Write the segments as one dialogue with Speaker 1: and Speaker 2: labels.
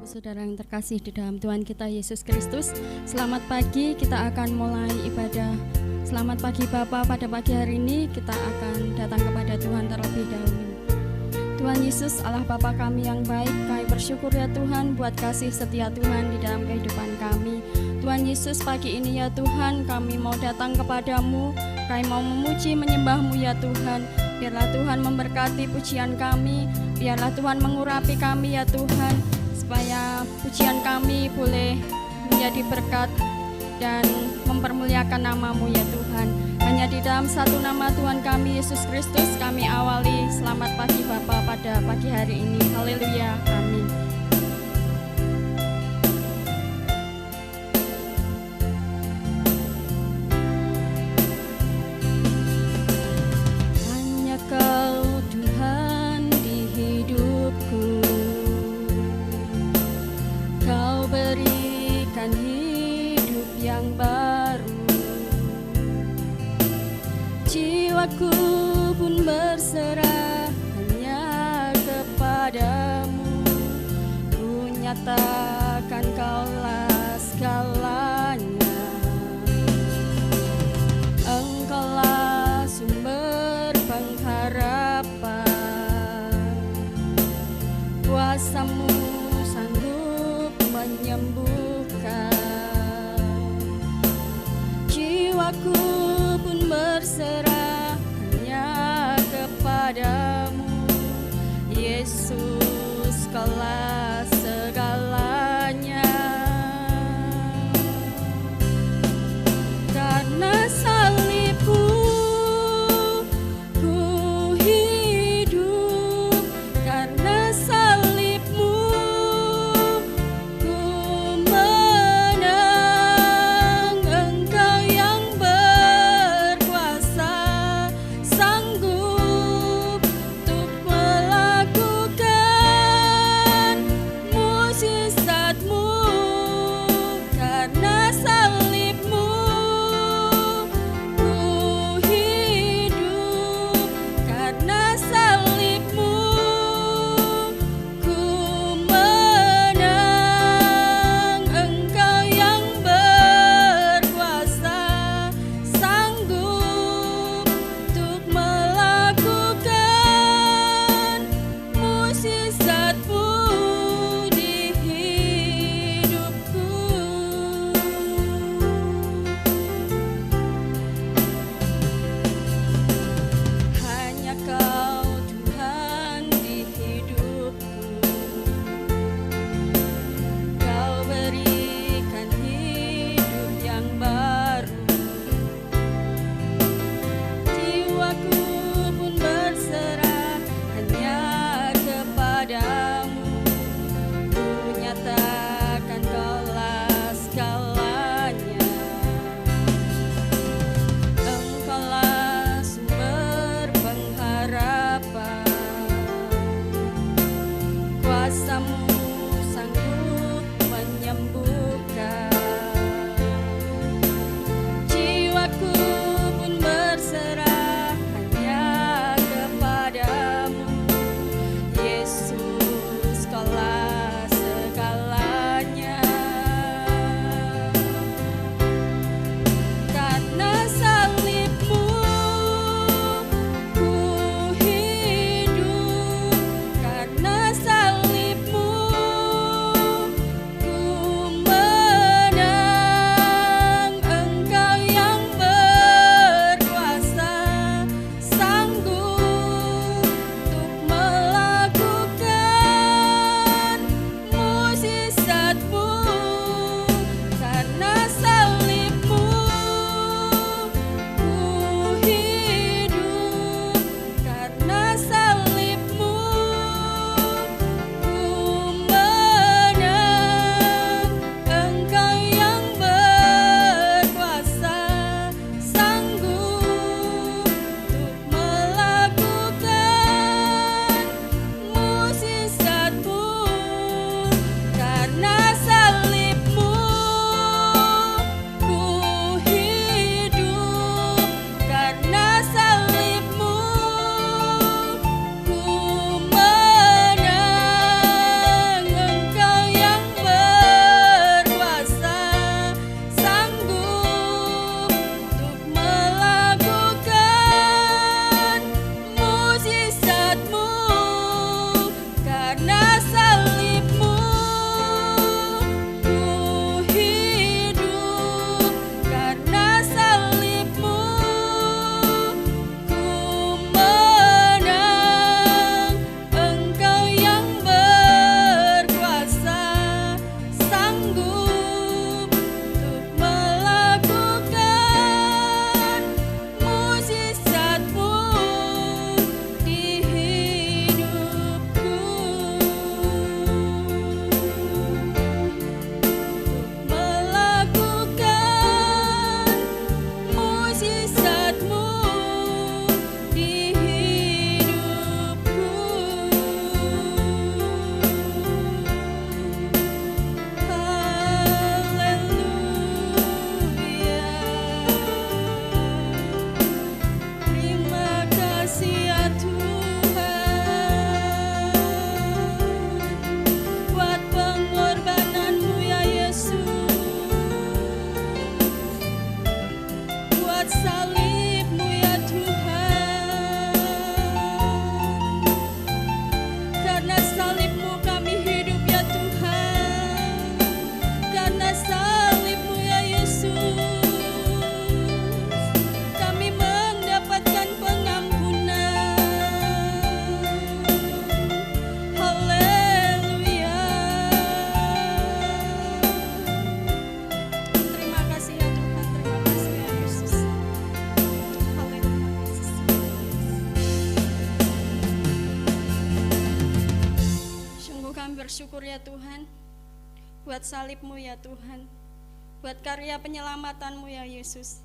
Speaker 1: Saudara yang terkasih di dalam Tuhan kita Yesus Kristus, selamat pagi. Kita akan mulai ibadah. Selamat pagi Bapa. Pada pagi hari ini kita akan datang kepada Tuhan terlebih dahulu. Tuhan Yesus, Allah Bapa kami yang baik, kami bersyukur ya Tuhan buat kasih setia Tuhan di dalam kehidupan kami. Tuhan Yesus, pagi ini ya Tuhan, kami mau datang kepadamu, kami mau memuji menyembahmu ya Tuhan. Biarlah Tuhan memberkati pujian kami, biarlah Tuhan mengurapi kami ya Tuhan, supaya pujian kami boleh menjadi berkat dan mempermuliakan nama-Mu ya Tuhan. Hanya di dalam satu nama Tuhan kami Yesus Kristus kami awali selamat pagi Bapa pada pagi hari ini. Haleluya, amin. Hanya Kau Tuhan di hidupku, Kau berikan hidup yang baru, jiwaku pun berserah hanya kepadamu. Ku nyatakan Kaulah segalanya, Engkaulah sumber pengharapan, kuasa-Mu sanggup menyembuhkan, jiwaku pun berserah hanya kepadamu. Yesus, Kaulah segalanya. Karena salib-Mu ku hidup, karena salib-Mu ku menang. Engkau yang berkuasa, sanggup untuk melakukan mukjizat-Mu. Karena salib-Mu ku hidup, karena salib-Mu ku menang. Engkau yang berkuasa, sanggup untuk melakukan mukjizat-Mu di hidupku. Hanya Kau Tuhan di hidupku, Kau berikan hidup yang baru, jiwaku pun berserah hanya kepadamu. Ku nyatakan Kaulah segalanya, Engkaulah sumber pengharapan, kuasa-Mu sanggup menyembuhkan, jiwaku pun berserah hanya kepadamu. Yesus, Kaulah segalanya. bersyukur ya Tuhan, buat salib-Mu ya Tuhan, buat karya penyelamatan-Mu ya Yesus.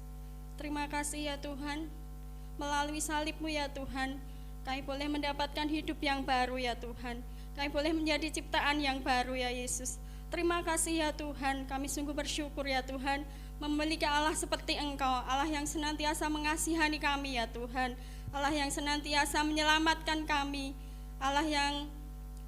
Speaker 1: Terima kasih ya Tuhan, melalui salib-Mu ya Tuhan, kami boleh mendapatkan hidup yang baru ya Tuhan. Kami boleh menjadi ciptaan yang baru ya Yesus. Terima kasih ya Tuhan, kami sungguh bersyukur ya Tuhan, memiliki Allah seperti Engkau, Allah yang senantiasa mengasihani kami ya Tuhan, Allah yang senantiasa menyelamatkan kami, Allah yang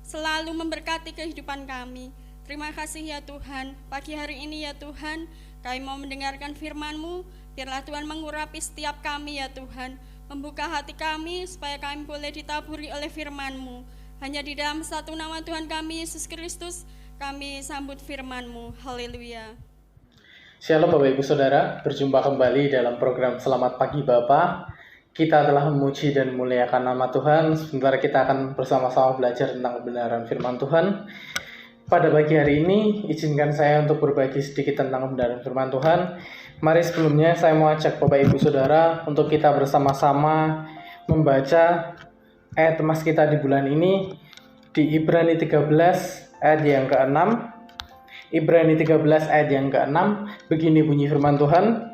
Speaker 1: selalu memberkati kehidupan kami. Terima kasih ya Tuhan, pagi hari ini ya Tuhan, kami mau mendengarkan firman-Mu. Biarlah Tuhan mengurapi setiap kami ya Tuhan, membuka hati kami supaya kami boleh ditaburi oleh firman-Mu. Hanya di dalam satu nama Tuhan kami, Yesus Kristus, kami sambut firman-Mu. Haleluya.
Speaker 2: Shalom Bapak Ibu Saudara, berjumpa kembali dalam program Selamat Pagi Bapa. Kita telah memuji dan memuliakan nama Tuhan. Sebentar kita akan bersama-sama belajar tentang kebenaran firman Tuhan. Pada pagi hari ini, izinkan saya untuk berbagi sedikit tentang kebenaran firman Tuhan. Mari sebelumnya saya mau ajak Bapak Ibu Saudara untuk kita bersama-sama membaca ayat temas kita di bulan ini di Ibrani 13 ayat yang ke-6. Ibrani 13 ayat yang ke-6, begini bunyi firman Tuhan.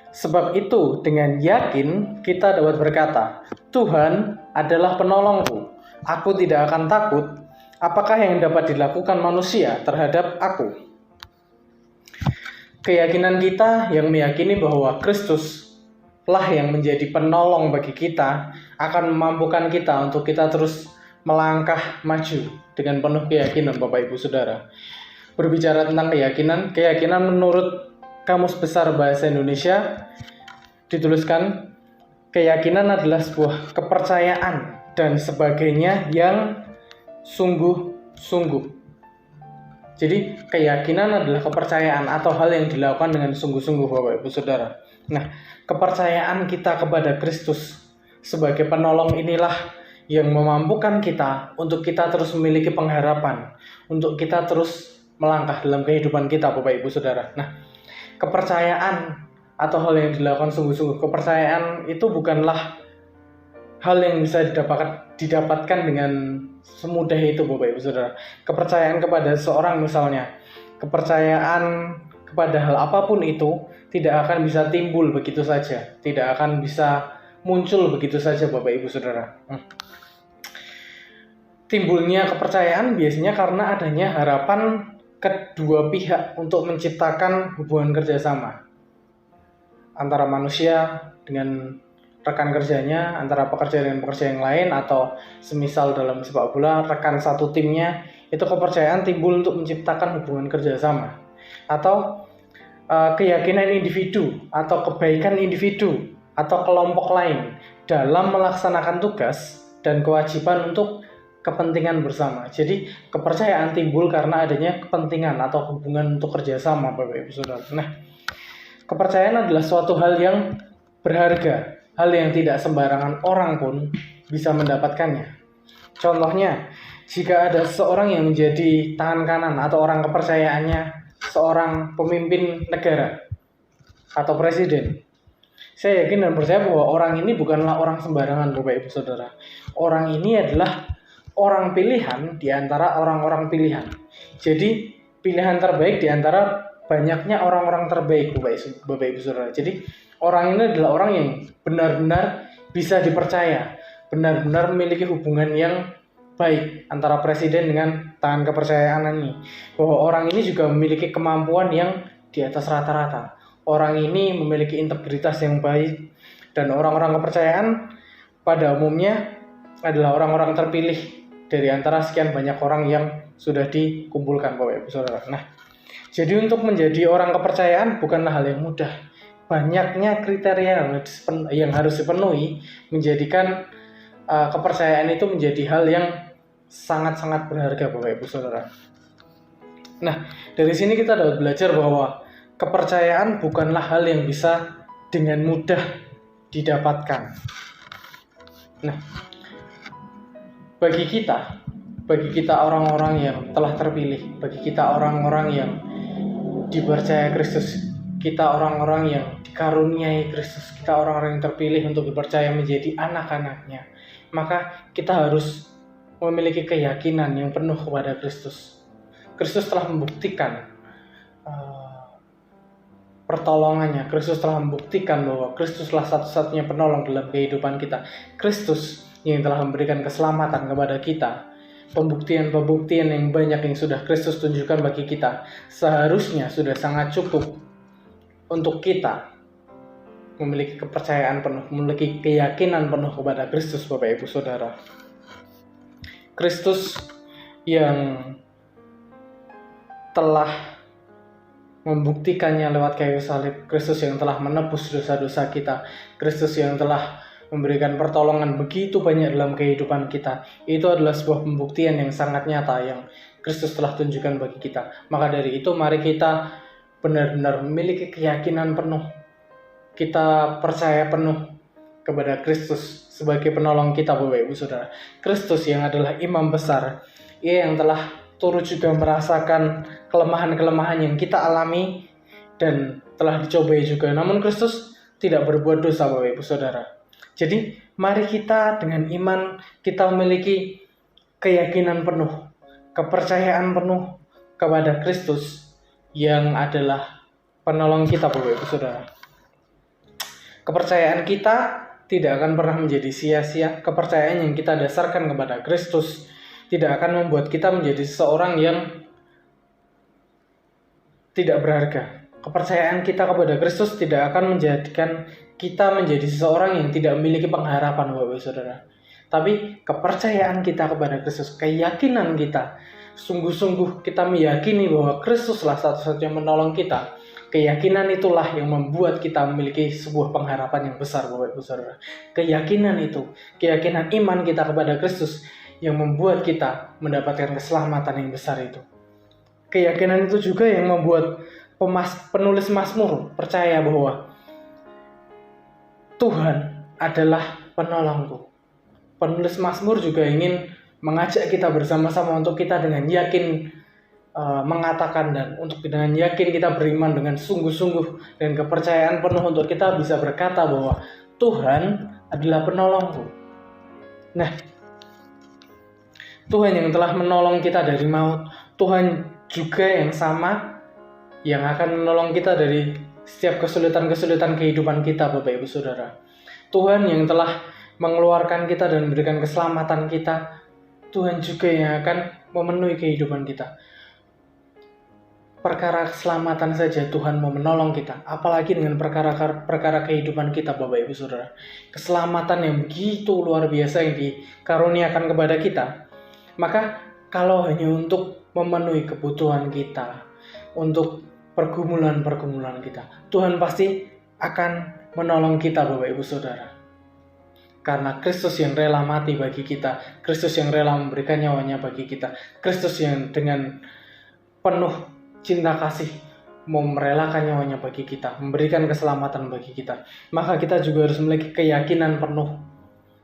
Speaker 2: Sebab itu dengan yakin kita dapat berkata, Tuhan adalah penolongku, aku tidak akan takut. Apakah yang dapat dilakukan manusia terhadap aku? Keyakinan kita yang meyakini bahwa Kristuslah yang menjadi penolong bagi kita akan memampukan kita untuk kita terus melangkah maju dengan penuh keyakinan Bapak Ibu Saudara. Berbicara tentang keyakinan menurut Kamus Besar Bahasa Indonesia dituliskan, keyakinan adalah sebuah kepercayaan dan sebagainya yang sungguh-sungguh. Jadi keyakinan adalah kepercayaan atau hal yang dilakukan dengan sungguh-sungguh Bapak Ibu Saudara. Nah, kepercayaan kita kepada Kristus sebagai penolong inilah yang memampukan kita untuk kita terus memiliki pengharapan, untuk kita terus melangkah dalam kehidupan kita Bapak Ibu Saudara. Nah, kepercayaan atau hal yang dilakukan sungguh-sungguh, kepercayaan itu bukanlah hal yang bisa didapatkan dengan semudah itu Bapak Ibu Saudara. Kepercayaan kepada seorang misalnya, kepercayaan kepada hal apapun itu tidak akan bisa timbul begitu saja, tidak akan bisa muncul begitu saja Bapak Ibu Saudara. Timbulnya kepercayaan biasanya karena adanya harapan kedua pihak untuk menciptakan hubungan kerjasama antara manusia dengan rekan kerjanya, antara pekerja dengan pekerja yang lain, atau semisal dalam sepak bola rekan satu timnya, itu kepercayaan timbul untuk menciptakan hubungan kerjasama, atau keyakinan individu atau kebaikan individu atau kelompok lain dalam melaksanakan tugas dan kewajiban untuk kepentingan bersama. Jadi kepercayaan timbul karena adanya kepentingan atau hubungan untuk kerjasama Bapak Ibu Saudara. Nah, kepercayaan adalah suatu hal yang berharga, hal yang tidak sembarangan orang pun bisa mendapatkannya. Contohnya, jika ada seseorang yang menjadi tangan kanan atau orang kepercayaannya seorang pemimpin negara atau presiden, saya yakin dan percaya bahwa orang ini bukanlah orang sembarangan Bapak Ibu Saudara. Orang ini adalah orang pilihan di antara orang-orang pilihan. Jadi pilihan terbaik di antara banyaknya orang-orang terbaik Bapak Ibu Saudara. Jadi orang ini adalah orang yang benar-benar bisa dipercaya, benar-benar memiliki hubungan yang baik antara presiden dengan tangan kepercayaan ini. Bahwa orang ini juga memiliki kemampuan yang di atas rata-rata. Orang ini memiliki integritas yang baik, dan orang-orang kepercayaan pada umumnya adalah orang-orang terpilih dari antara sekian banyak orang yang sudah dikumpulkan Bapak Ibu Saudara. Nah, jadi untuk menjadi orang kepercayaan bukanlah hal yang mudah. Banyaknya kriteria yang harus dipenuhi menjadikan kepercayaan itu menjadi hal yang sangat-sangat berharga Bapak Ibu Saudara. Nah, dari sini kita dapat belajar bahwa kepercayaan bukanlah hal yang bisa dengan mudah didapatkan. Nah, bagi kita orang-orang yang telah terpilih, bagi kita orang-orang yang dipercaya Kristus, kita orang-orang yang dikaruniai Kristus, kita orang-orang yang terpilih untuk dipercaya menjadi anak-anaknya, maka kita harus memiliki keyakinan yang penuh kepada Kristus. Kristus telah membuktikan pertolongannya. Kristus telah membuktikan bahwa Kristuslah satu-satunya penolong dalam kehidupan kita. Kristus yang telah memberikan keselamatan kepada kita. Pembuktian-pembuktian yang banyak yang sudah Kristus tunjukkan bagi kita seharusnya sudah sangat cukup untuk kita memiliki kepercayaan penuh, memiliki keyakinan penuh kepada Kristus, Bapak Ibu Saudara. Kristus yang telah membuktikannya lewat kayu salib, Kristus yang telah menebus dosa-dosa kita, Kristus yang telah memberikan pertolongan begitu banyak dalam kehidupan kita. Itu adalah sebuah pembuktian yang sangat nyata yang Kristus telah tunjukkan bagi kita. Maka dari itu mari kita benar-benar memiliki keyakinan penuh. Kita percaya penuh kepada Kristus sebagai penolong kita, Bapak Ibu Saudara. Kristus yang adalah imam besar, Ia yang telah turut juga merasakan kelemahan-kelemahan yang kita alami dan telah dicobai juga. Namun Kristus tidak berbuat dosa, Bapak Ibu Saudara. Jadi mari kita dengan iman kita memiliki keyakinan penuh, kepercayaan penuh kepada Kristus yang adalah penolong kita, Bapak Ibu Saudara. Kepercayaan kita tidak akan pernah menjadi sia-sia. Kepercayaan yang kita dasarkan kepada Kristus tidak akan membuat kita menjadi seseorang yang tidak berharga. Kepercayaan kita kepada Kristus tidak akan menjadikan kita menjadi seseorang yang tidak memiliki pengharapan, Bapak Saudara. Tapi kepercayaan kita kepada Kristus, keyakinan kita, sungguh-sungguh kita meyakini bahwa Kristuslah satu-satunya menolong kita. Keyakinan itulah yang membuat kita memiliki sebuah pengharapan yang besar, Bapak Ibu Saudara. Keyakinan itu, keyakinan iman kita kepada Kristus yang membuat kita mendapatkan keselamatan yang besar itu. Keyakinan itu juga yang membuat penulis Mazmur percaya bahwa Tuhan adalah penolongku. Penulis Mazmur juga ingin mengajak kita bersama-sama untuk kita dengan yakin mengatakan dan untuk dengan yakin kita beriman dengan sungguh-sungguh dan kepercayaan penuh untuk kita bisa berkata bahwa Tuhan adalah penolongku. Nah, Tuhan yang telah menolong kita dari maut, Tuhan juga yang sama yang akan menolong kita dari setiap kesulitan-kesulitan kehidupan kita, Bapak Ibu Saudara. Tuhan yang telah mengeluarkan kita dan memberikan keselamatan kita, Tuhan juga yang akan memenuhi kehidupan kita. Perkara keselamatan saja Tuhan mau menolong kita, apalagi dengan perkara kehidupan kita, Bapak Ibu Saudara. Keselamatan yang begitu luar biasa yang dikaruniakan kepada kita. Maka kalau hanya untuk memenuhi kebutuhan kita, untuk pergumulan-pergumulan kita, Tuhan pasti akan menolong kita, Bapak Ibu Saudara. Karena Kristus yang rela mati bagi kita, Kristus yang rela memberikan nyawanya bagi kita, Kristus yang dengan penuh cinta kasih mau merelakan nyawanya bagi kita, memberikan keselamatan bagi kita. Maka kita juga harus memiliki keyakinan penuh,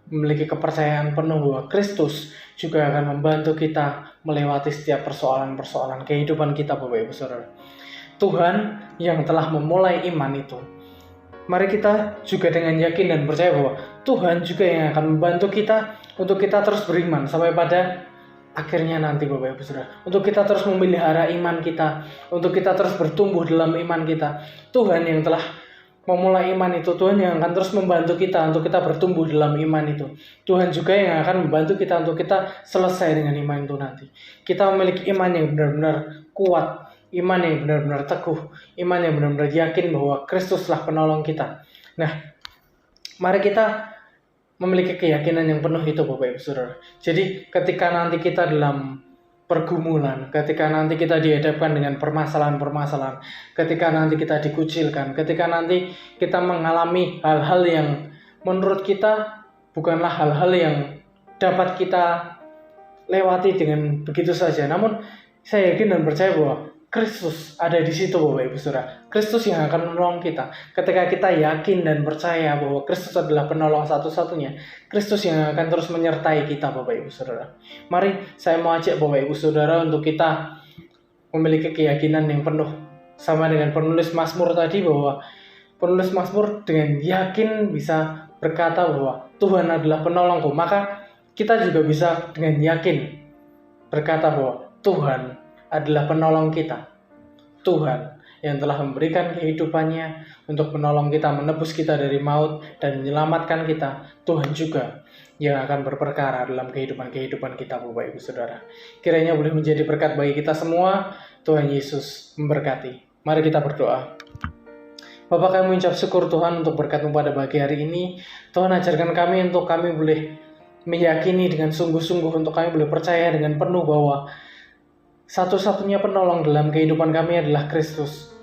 Speaker 2: memiliki kepercayaan penuh bahwa Kristus juga akan membantu kita melewati setiap persoalan-persoalan kehidupan kita, Bapak Ibu Saudara. Tuhan yang telah memulai iman itu, mari kita juga dengan yakin dan percaya bahwa Tuhan juga yang akan membantu kita untuk kita terus beriman sampai pada akhirnya nanti, Bapak Ibu Saudara. Untuk kita terus memelihara iman kita, untuk kita terus bertumbuh dalam iman kita. Tuhan yang telah memulai iman itu, Tuhan yang akan terus membantu kita untuk kita bertumbuh dalam iman itu. Tuhan juga yang akan membantu kita untuk kita selesai dengan iman itu nanti. Kita memiliki iman yang benar-benar kuat, iman yang benar-benar teguh, iman yang benar-benar yakin bahwa Kristuslah penolong kita. Nah, mari kita memiliki keyakinan yang penuh itu, Bapak Ibu Saudara. Jadi ketika nanti kita dalam pergumulan, ketika nanti kita dihadapkan dengan permasalahan-permasalahan, ketika nanti kita dikucilkan, ketika nanti kita mengalami hal-hal yang menurut kita bukanlah hal-hal yang dapat kita lewati dengan begitu saja. Namun saya yakin dan percaya bahwa Kristus ada di situ, Bapak Ibu Saudara. Kristus yang akan menolong kita. Ketika kita yakin dan percaya bahwa Kristus adalah penolong satu-satunya, Kristus yang akan terus menyertai kita, Bapak Ibu Saudara. Mari saya mau ajak Bapak Ibu Saudara untuk kita memiliki keyakinan yang penuh. Sama dengan penulis Mazmur tadi, bahwa penulis Mazmur dengan yakin bisa berkata bahwa Tuhan adalah penolongku. Maka kita juga bisa dengan yakin berkata bahwa Tuhan adalah penolong kita. Tuhan yang telah memberikan kehidupannya untuk menolong kita, menebus kita dari maut dan menyelamatkan kita. Tuhan juga yang akan berperkara dalam kehidupan kita, Bapak Ibu Saudara. Kiranya boleh menjadi berkat bagi kita semua. Tuhan Yesus memberkati. Mari kita berdoa. Bapa, kami mengucap syukur Tuhan untuk berkat-Mu pada pagi hari ini. Tuhan, ajarkan kami untuk kami boleh meyakini dengan sungguh-sungguh, untuk kami boleh percaya dengan penuh bahwa satu-satunya penolong dalam kehidupan kami adalah Kristus.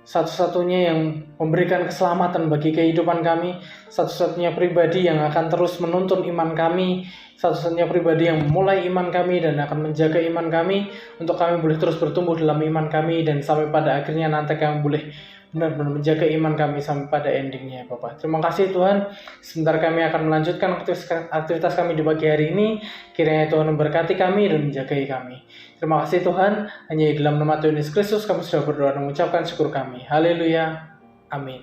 Speaker 2: Satu-satunya yang memberikan keselamatan bagi kehidupan kami, satu-satunya pribadi yang akan terus menuntun iman kami, satu-satunya pribadi yang memulai iman kami dan akan menjaga iman kami, untuk kami boleh terus bertumbuh dalam iman kami, dan sampai pada akhirnya nanti kami boleh benar-benar menjaga iman kami sampai pada endingnya, Bapak. Terima kasih Tuhan. Sebentar kami akan melanjutkan aktivitas kami di pagi hari ini. Kiranya Tuhan memberkati kami dan menjagai kami. Terima kasih Tuhan. Hanya di dalam nama Tuhan Yesus Kristus kami sudah berdoa dan mengucapkan syukur kami. Haleluya. Amin.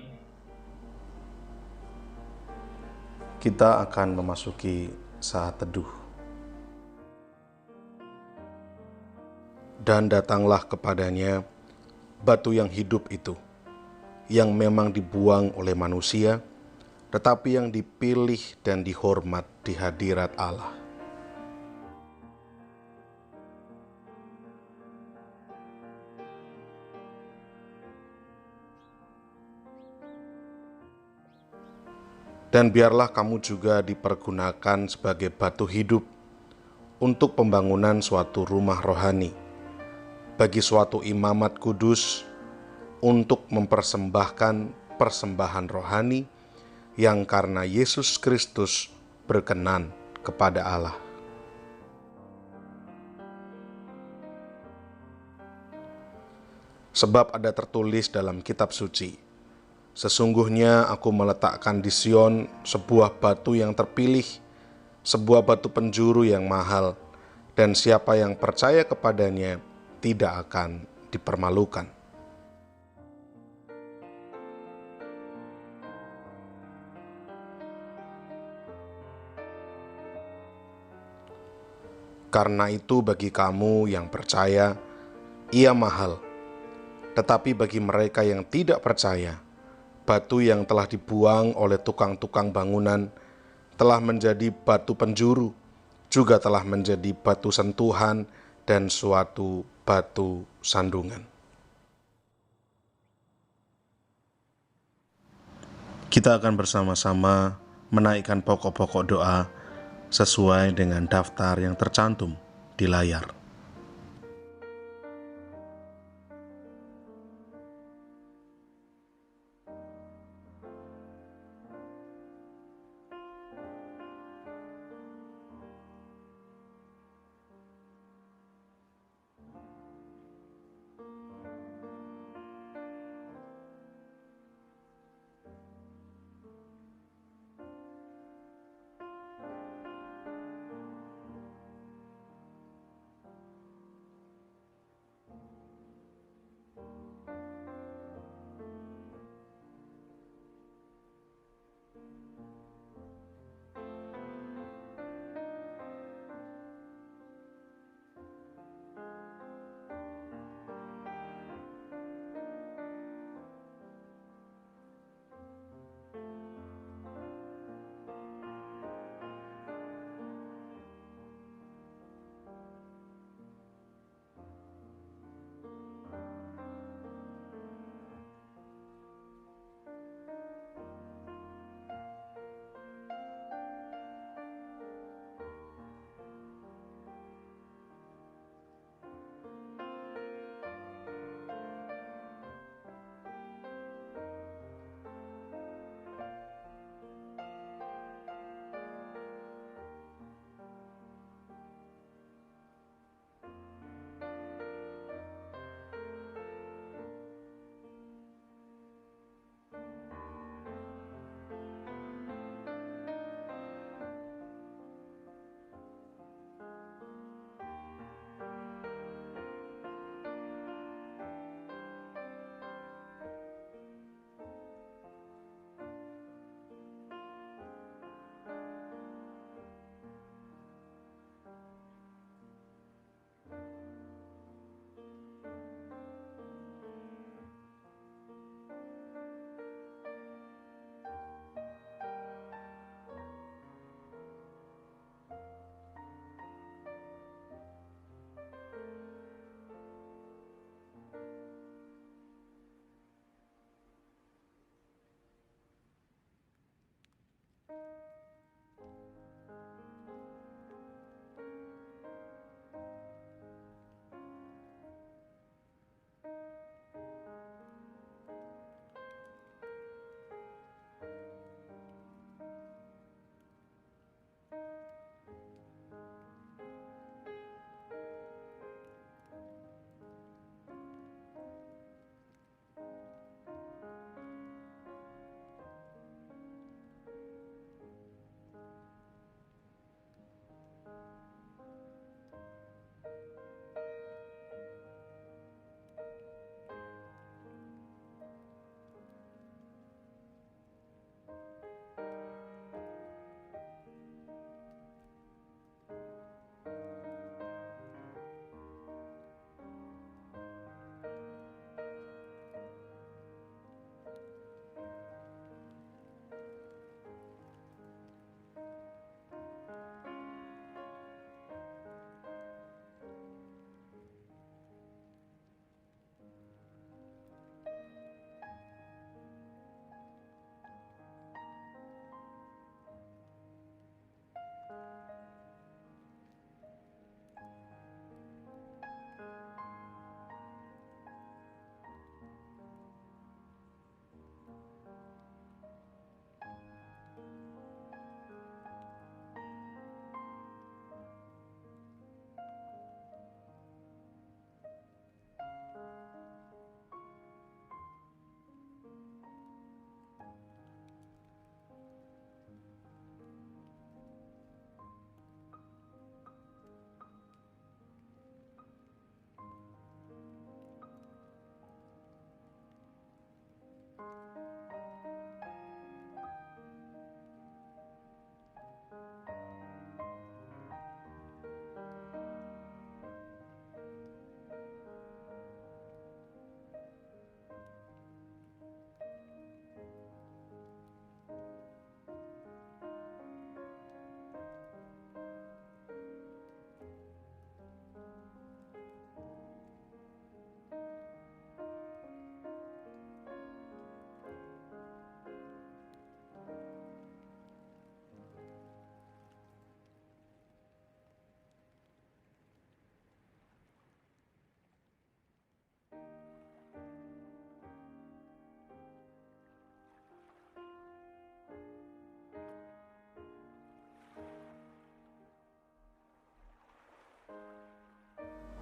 Speaker 3: Kita akan memasuki saat teduh. Dan datanglah kepadanya batu yang hidup itu, yang memang dibuang oleh manusia, tetapi yang dipilih dan dihormat di hadirat Allah. Dan biarlah kamu juga dipergunakan sebagai batu hidup untuk pembangunan suatu rumah rohani, bagi suatu imamat kudus, untuk mempersembahkan persembahan rohani yang karena Yesus Kristus berkenan kepada Allah. Sebab ada tertulis dalam kitab suci, sesungguhnya aku meletakkan di Sion sebuah batu yang terpilih, sebuah batu penjuru yang mahal, dan siapa yang percaya kepadanya tidak akan dipermalukan. Karena itu bagi kamu yang percaya, ia mahal. Tetapi bagi mereka yang tidak percaya, batu yang telah dibuang oleh tukang-tukang bangunan telah menjadi batu penjuru, juga telah menjadi batu sentuhan dan suatu batu sandungan. Kita akan bersama-sama menaikkan pokok-pokok doa sesuai dengan daftar yang tercantum di layar.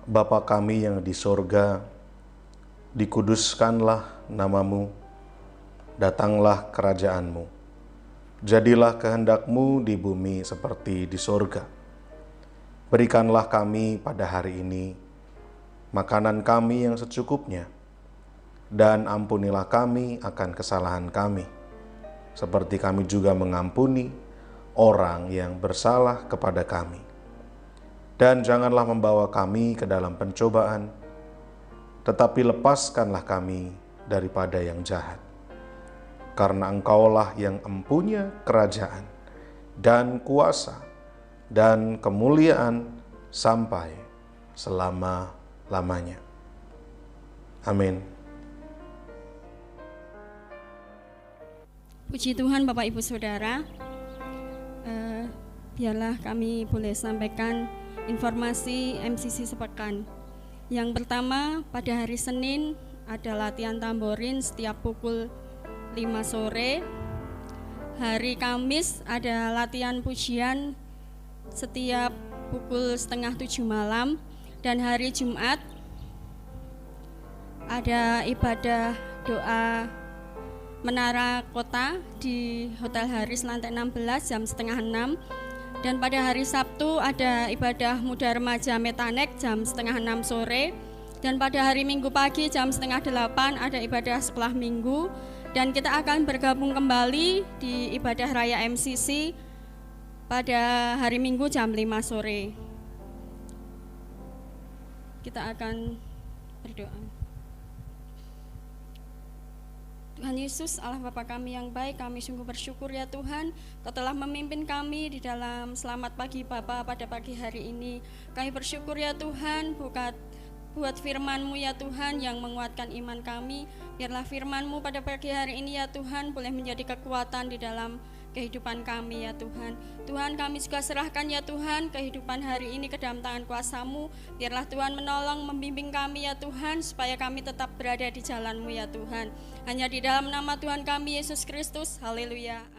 Speaker 3: Bapa kami yang di sorga, dikuduskanlah namamu, datanglah kerajaanmu, jadilah kehendakmu di bumi seperti di sorga. Berikanlah kami pada hari ini makanan kami yang secukupnya, dan ampunilah kami akan kesalahan kami, seperti kami juga mengampuni orang yang bersalah kepada kami. Dan janganlah membawa kami ke dalam pencobaan, tetapi lepaskanlah kami daripada yang jahat. Karena Engkaulah yang empunya kerajaan dan kuasa dan kemuliaan sampai selama-lamanya. Amin.
Speaker 1: Puji Tuhan Bapak Ibu Saudara, biarlah kami boleh sampaikan informasi MCC sepekan. Yang pertama, pada hari Senin ada latihan tamborin setiap pukul 5 sore. Hari Kamis ada latihan pujian setiap pukul 6:30 malam. Dan hari Jumat ada ibadah doa Menara Kota di Hotel Haris lantai 16 jam 5:30. Dan pada hari Sabtu ada ibadah muda remaja Metanek jam 5:30 sore. Dan pada hari Minggu pagi jam 7:30 ada ibadah sekolah minggu. Dan kita akan bergabung kembali di ibadah raya MCC pada hari Minggu jam 5 sore. Kita akan berdoa. Tuhan Yesus, Allah Bapa kami yang baik, kami sungguh bersyukur ya Tuhan, Kau telah memimpin kami di dalam Selamat Pagi Bapa pada pagi hari ini. Kami bersyukur ya Tuhan, buat firman-Mu ya Tuhan yang menguatkan iman kami. Biarlah firman-Mu pada pagi hari ini ya Tuhan boleh menjadi kekuatan di dalam kehidupan kami ya Tuhan. Tuhan, kami juga serahkan ya Tuhan kehidupan hari ini ke dalam tangan kuasa-Mu. Biarlah Tuhan menolong, membimbing kami ya Tuhan, supaya kami tetap berada di jalan-Mu ya Tuhan. Hanya di dalam nama Tuhan kami Yesus Kristus, haleluya.